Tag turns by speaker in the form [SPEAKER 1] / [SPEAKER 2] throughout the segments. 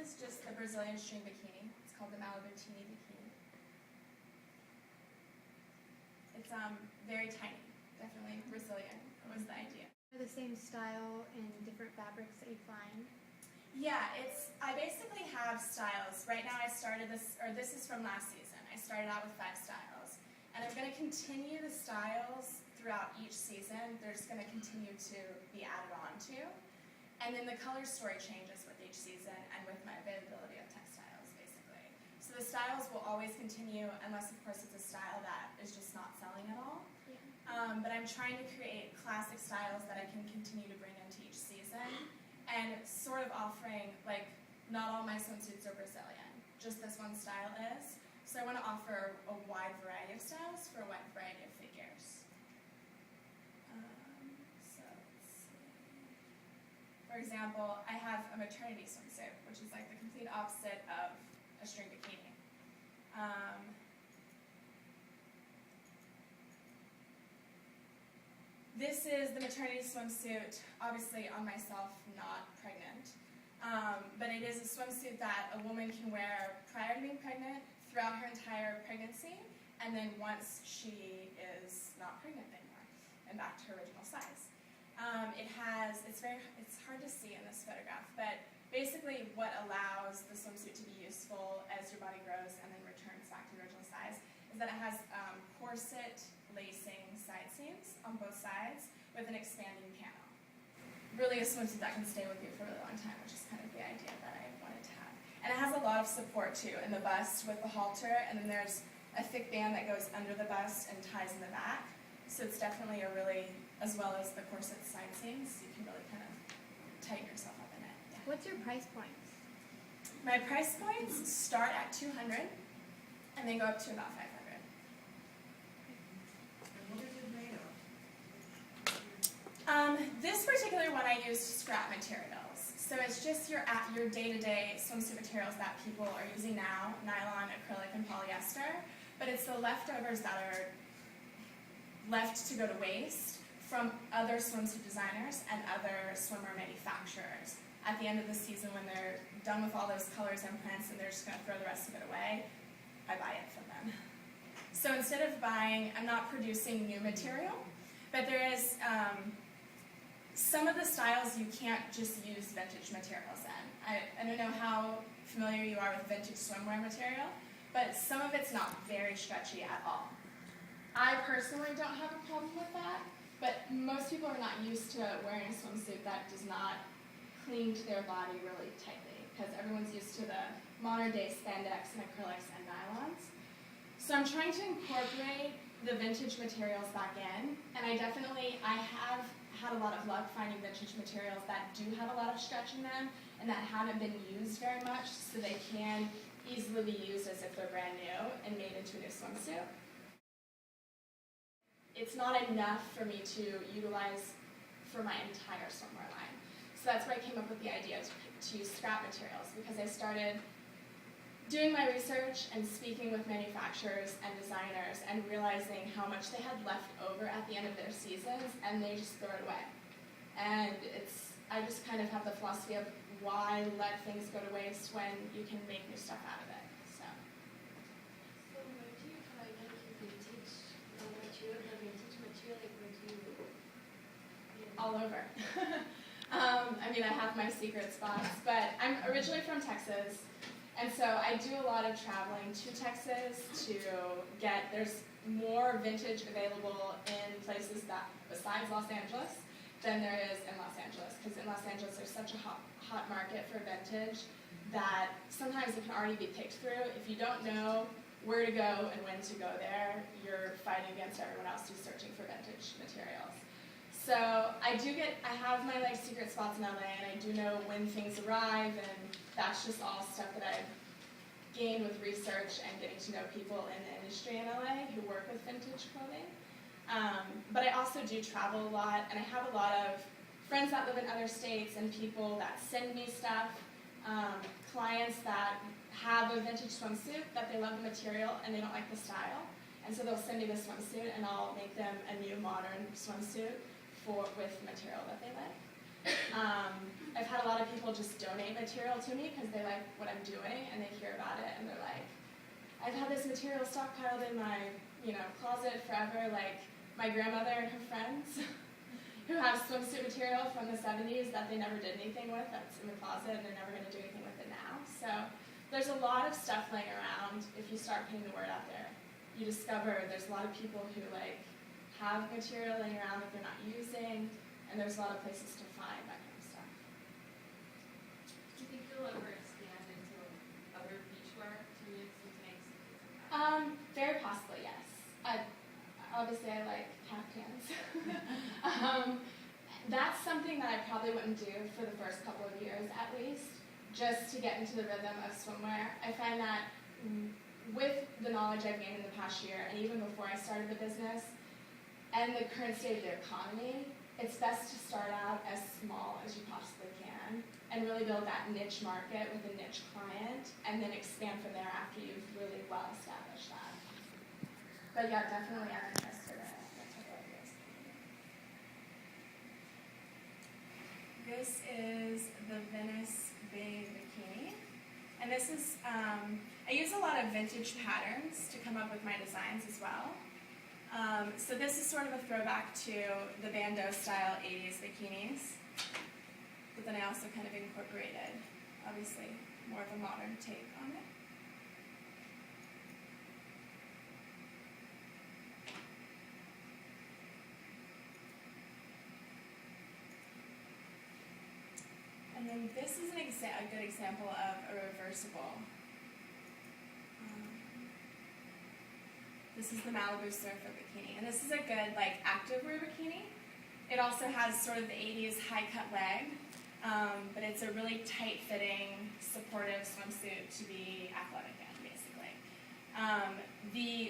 [SPEAKER 1] is just the Brazilian string bikini. It's called the Mallory Curlee bikini. It's very tiny, definitely Brazilian was the idea.
[SPEAKER 2] The same style and different fabrics that you find?
[SPEAKER 1] Yeah, I basically have styles. Right now I started this, or this is from last season. I started out with 5 styles. And I'm going to continue the styles throughout each season. They're just going to continue to be added on to. And then the color story changes with each season and with my availability of textiles, basically. So the styles will always continue unless, of course, it's a style that is just not selling at all. Yeah. But I'm trying to create classic styles that I can continue to bring into each season and sort of offering, like, not all my swimsuits are Brazilian, just this one style is. So I want to offer a wide variety of styles for a wide variety of figures. So let's see. For example, I have a maternity swimsuit, which is like the complete opposite of a string bikini. This is the maternity swimsuit, obviously on myself, not pregnant. But it is a swimsuit that a woman can wear prior to being pregnant, throughout her entire pregnancy, and then once she is not pregnant anymore, and back to her original size. It's hard to see in this photograph, but basically what allows the swimsuit to be useful as your body grows and then returns back to the original size is that it has corset lacing side seams on both sides with an expanding panel. Really a swimsuit that can stay with you for a really long time, which is kind of the idea that I wanted to have. And it has a lot of support too in the bust with the halter, and then there's a thick band that goes under the bust and ties in the back. So it's definitely a really, as well as the corset side seams, you can really kind of tighten yourself up in it. Yeah.
[SPEAKER 2] What's your price points?
[SPEAKER 1] My price points start at $200 and then go up to about $500. This particular one I used scrap materials. So it's just your day-to-day swimsuit materials that people are using now, nylon, acrylic, and polyester. But it's the leftovers that are left to go to waste from other swimsuit designers and other swimwear manufacturers. At the end of the season, when they're done with all those colors and prints and they're just going to throw the rest of it away, I buy it from them. So instead of buying, I'm not producing new material, but there is some of the styles you can't just use vintage materials in. I don't know how familiar you are with vintage swimwear material, but some of it's not very stretchy at all. I personally don't have a problem with that, but most people are not used to wearing a swimsuit that does not cling to their body really tightly, because everyone's used to the modern day spandex and acrylics and nylons. So I'm trying to incorporate the vintage materials back in, and I have had a lot of luck finding vintage materials that do have a lot of stretch in them and that haven't been used very much, so they can easily be used as if they're brand new and made into a new swimsuit. It's not enough for me to utilize for my entire swimwear line. So that's where I came up with the idea to use scrap materials, because I started doing my research and speaking with manufacturers and designers and realizing how much they had left over at the end of their seasons, and they just throw it away. And I just kind of have the philosophy of why let things go to waste when you can make new stuff out of it. So
[SPEAKER 3] where do you find like vintage material, like where do you?
[SPEAKER 1] all over. I mean, I have my secret spots, but I'm originally from Texas. And so I do a lot of traveling to Texas to there's more vintage available in places that besides Los Angeles than there is in Los Angeles. Because in Los Angeles there's such a hot market for vintage that sometimes it can already be picked through. If you don't know where to go and when to go there, you're fighting against everyone else who's searching for vintage materials. So I have my secret spots in LA, and I do know when things arrive, and that's just all stuff that I've gained with research and getting to know people in the industry in LA who work with vintage clothing. But I also do travel a lot, and I have a lot of friends that live in other states and people that send me stuff, clients that have a vintage swimsuit that they love the material and they don't like the style. And so they'll send me the swimsuit and I'll make them a new modern swimsuit with material that they like. I've had a lot of people just donate material to me because they like what I'm doing and they hear about it and they're like, I've had this material stockpiled in my, closet forever, like my grandmother and her friends who have swimsuit material from the 70s that they never did anything with, that's in the closet and they're never going to do anything with it now. So there's a lot of stuff laying around. If you start putting the word out there, you discover there's a lot of people who have material laying around that they're not using, and there's a lot of places to find that kind of stuff.
[SPEAKER 4] Do you think you'll ever expand into other beachwear tunics and tanks?
[SPEAKER 1] Very possibly, yes. Obviously I like caftans. That's something that I probably wouldn't do for the first couple of years at least, just to get into the rhythm of swimwear. I find that with the knowledge I've gained in the past year, and even before I started the business, and the current state of the economy, it's best to start out as small as you possibly can and really build that niche market with a niche client and then expand from there after you've really well established that. But yeah, definitely I'm interested in that type of ideas. This is the Venice Bay Bikini. And this is, I use a lot of vintage patterns to come up with my designs as well. So this is sort of a throwback to the bandeau style 80s bikinis, but then I also kind of incorporated, obviously, more of a modern take on it. And then this is a good example of a reversible. This is the Malibu Surfer bikini, and this is a good activewear bikini. It also has sort of the 80s high cut leg, but it's a really tight fitting, supportive swimsuit to be athletic in, basically.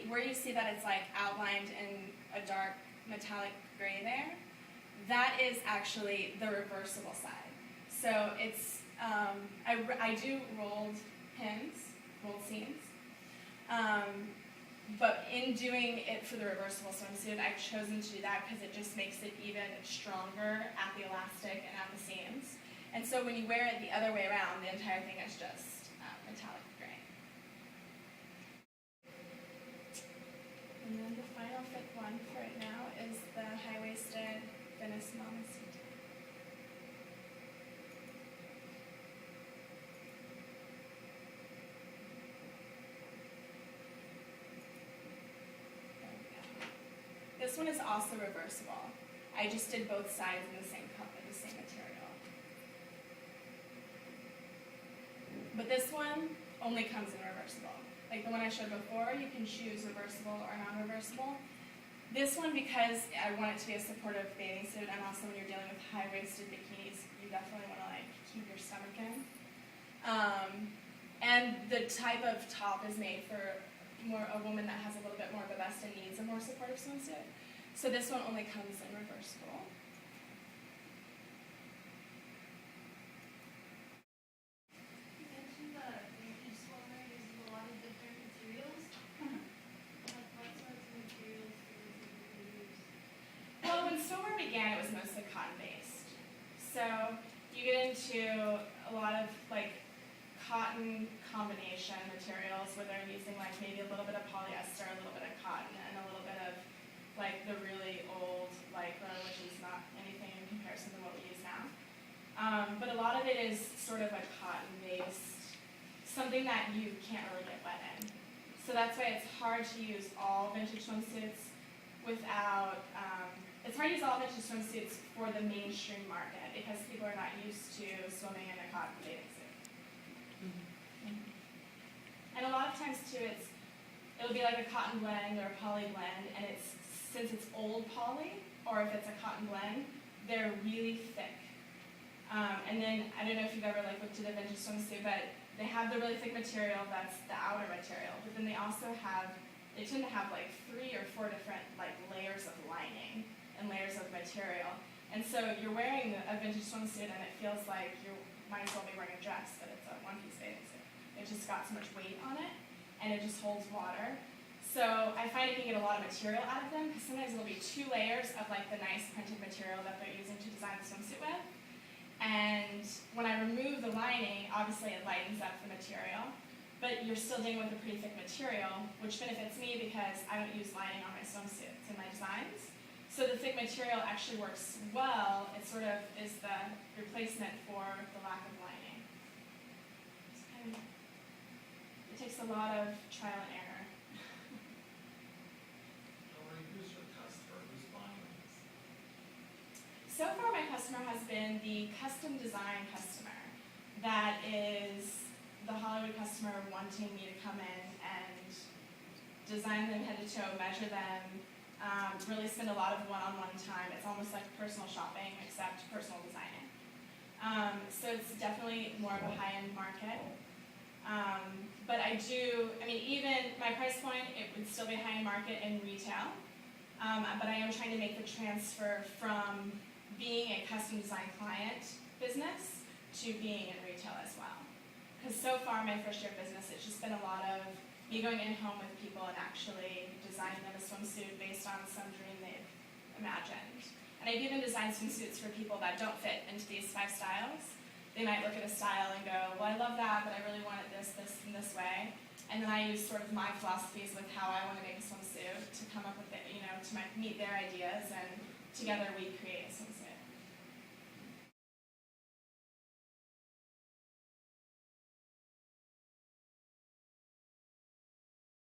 [SPEAKER 1] Where you see that it's outlined in a dark metallic gray there, that is actually the reversible side. So it's, I do rolled seams. But in doing it for the reversible swimsuit, I've chosen to do that because it just makes it even stronger at the elastic and at the seams. And so when you wear it the other way around, the entire thing is just metallic gray. And then the final fit one for right now is the high-waisted Venice Mama suit. This one is also reversible. I just did both sides in the same color, the same material. But this one only comes in reversible. Like the one I showed before, you can choose reversible or non-reversible. This one, because I want it to be a supportive bathing suit, and also when you're dealing with high-waisted bikinis, you definitely want to keep your stomach in. And the type of top is made for a woman that has a little bit more of a bust and needs a more supportive swimsuit. So this one only comes in reversible.
[SPEAKER 3] You mentioned that each swimwear uses a lot of different materials. What sorts of materials do you typically use?
[SPEAKER 1] Well, when swimwear began, it was mostly cotton-based. So you get into a lot of cotton combination materials where they're using maybe a little bit of polyester, a little bit of cotton, and a little bit of the really old lycra, which is not anything in comparison to what we use now. But a lot of it is sort of a cotton-based, something that you can't really get wet in. So that's why it's hard to use all vintage swimsuits without, it's hard to use all vintage swimsuits for the mainstream market because people are not used to swimming in a cotton bathing suit. And a lot of times too, it'll be like a cotton blend or a poly blend, and since it's old poly, or if it's a cotton blend, they're really thick. And then, I don't know if you've ever looked at a vintage swimsuit, but they have the really thick material, that's the outer material, but then they tend to have 3 or 4 different layers of lining and layers of material. And so you're wearing a vintage swimsuit and it feels like you might as well be wearing a dress, but it's a one-piece bathing suit. It just got so much weight on it, and it just holds water. So I find you can get a lot of material out of them, because sometimes there'll be 2 layers of the nice printed material that they're using to design the swimsuit with. And when I remove the lining, obviously it lightens up the material, but you're still dealing with a pretty thick material, which benefits me because I don't use lining on my swimsuits in my designs. So the thick material actually works well. It sort of is the replacement for the lack of lining. It's kind of, it takes a lot of trial and error.
[SPEAKER 5] Mallory, who's your customer? Who's buying these?
[SPEAKER 1] So far my customer has been the custom design customer. That is the Hollywood customer wanting me to come in and design them head to toe, measure them, really spend a lot of one-on-one time. It's almost like personal shopping, except personal designing. So it's definitely more of a high-end market. But even my price point, it would still be high-end market in retail. But I am trying to make the transfer from being a custom design client business to being in retail as well. Because so far, my first year of business, it's just been a lot of me going in home with people and actually designing them a swimsuit based on some dream they've imagined. And I've even designed swimsuits for people that don't fit into these 5 styles. They might look at a style and go, well, I love that, but I really want it this, and this way. And then I use sort of my philosophies with how I want to make a swimsuit to come up with it, to meet their ideas, and together we create a swimsuit.